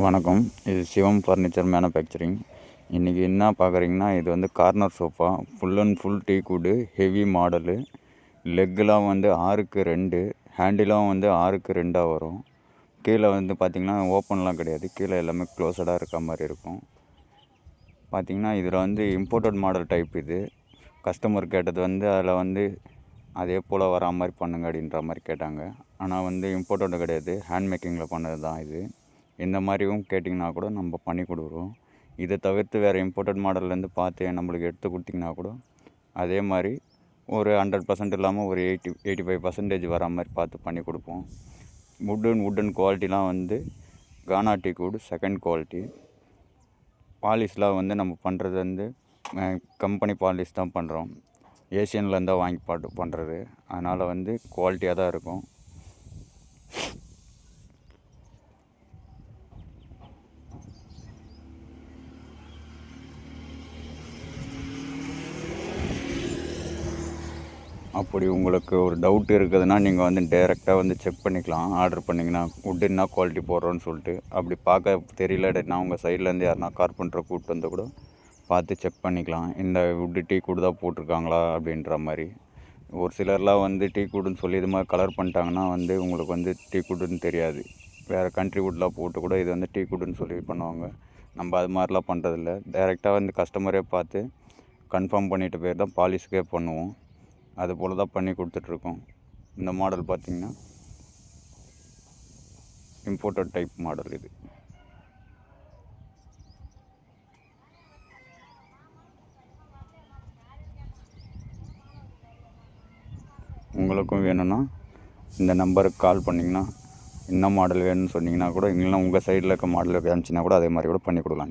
வணக்கம். இது சிவம் furniture manufacturing. இன்றைக்கி என்ன பார்க்குறீங்கன்னா, இது வந்து corner sofa, full and full teakwood, heavy model. லெக்குலாம் வந்து 6க்கு 2, ஹேண்டிலும் வந்து 6க்கு 2 வரும். கீழே வந்து பார்த்திங்கன்னா ஓப்பன்லாம் கிடையாது, கீழே எல்லாமே க்ளோஸடாக இருக்க மாதிரி இருக்கும். பார்த்திங்கன்னா இதில் வந்து இம்போர்ட்டட் மாடல் டைப். இது கஸ்டமர் கேட்டது வந்து அதில் வந்து அதே போல் வரா மாதிரி பண்ணுங்க அப்படின்ற மாதிரி கேட்டாங்க. ஆனால் வந்து இம்போர்ட்டட் கிடையாது, ஹேண்ட் மேக்கிங்கில் பண்ணது தான் இது. இந்த மாதிரியும் கேட்டிங்கன்னா கூட நம்ம பண்ணி கொடுக்குறோம். இதை தவிர்த்து வேறு இம்போர்ட்டட் மாடல்லேருந்து பார்த்து நம்மளுக்கு எடுத்து கொடுத்திங்கன்னா கூட அதே மாதிரி ஒரு 100% இல்லாமல் ஒரு 85% வர மாதிரி பார்த்து பண்ணி கொடுப்போம். வுட்டன் குவாலிட்டிலாம் வந்து கானா டீக்வுட் செகண்ட் குவாலிட்டி. பாலிஷ்லாம் வந்து நம்ம பண்ணுறது வந்து கம்பெனி பாலிஷ் தான் பண்ணுறோம். ஏஷியன்லேருந்து தான் வாங்கி பண்ணுறது. அதனால் வந்து குவாலிட்டியாக தான் இருக்கும். அப்படி உங்களுக்கு ஒரு டவுட் இருக்குதுன்னா நீங்கள் வந்து டைரெக்டாக வந்து செக் பண்ணிக்கலாம். ஆர்டர் பண்ணிங்கன்னா வுட் என்ன குவாலிட்டி போடுறோன்னு சொல்லிட்டு. அப்படி பார்க்க தெரியலன்னா உங்கள் சைட்லேருந்து யாருனா கார்பெண்டரை கூப்பிட்டு வந்து கூட பார்த்து செக் பண்ணிக்கலாம். இந்த வுட்டு டீக்வுட் தான் போட்டிருக்காங்களா அப்படின்ற மாதிரி. ஒரு சிலர்லாம் வந்து டீக்வுட்னு சொல்லி இது மாதிரி கலர் பண்ணிட்டாங்கன்னா வந்து உங்களுக்கு வந்து டீக்வுட்னு தெரியாது. வேறு கண்ட்ரி வுட்லாம் போட்டு கூட இது வந்து டீக்வுட்னு சொல்லி பண்ணுவாங்க. நம்ம அது மாதிரிலாம் பண்ணுறதில்ல. டைரெக்டாக வந்து கஸ்டமரே பார்த்து கன்ஃபார்ம் பண்ணிட்டு பேர் தான் பாலிஷ்க்கே பண்ணுவோம். அது போல் தான் பண்ணி கொடுத்துட்ருக்கோம். இந்த மாடல் பார்த்திங்கன்னா இம்போர்ட்டட் டைப் மாடல் இது. உங்களுக்கும் வேணும்னா இந்த நம்பருக்கு கால் பண்ணிங்கன்னா என்ன மாடல் வேணும்னு சொன்னிங்கன்னா கூட, இல்லைன்னா உங்கள் சைடில் இருக்க மாடல் காமிச்சின்னா கூட அதே மாதிரி கூட பண்ணி கொடுக்கலாம்.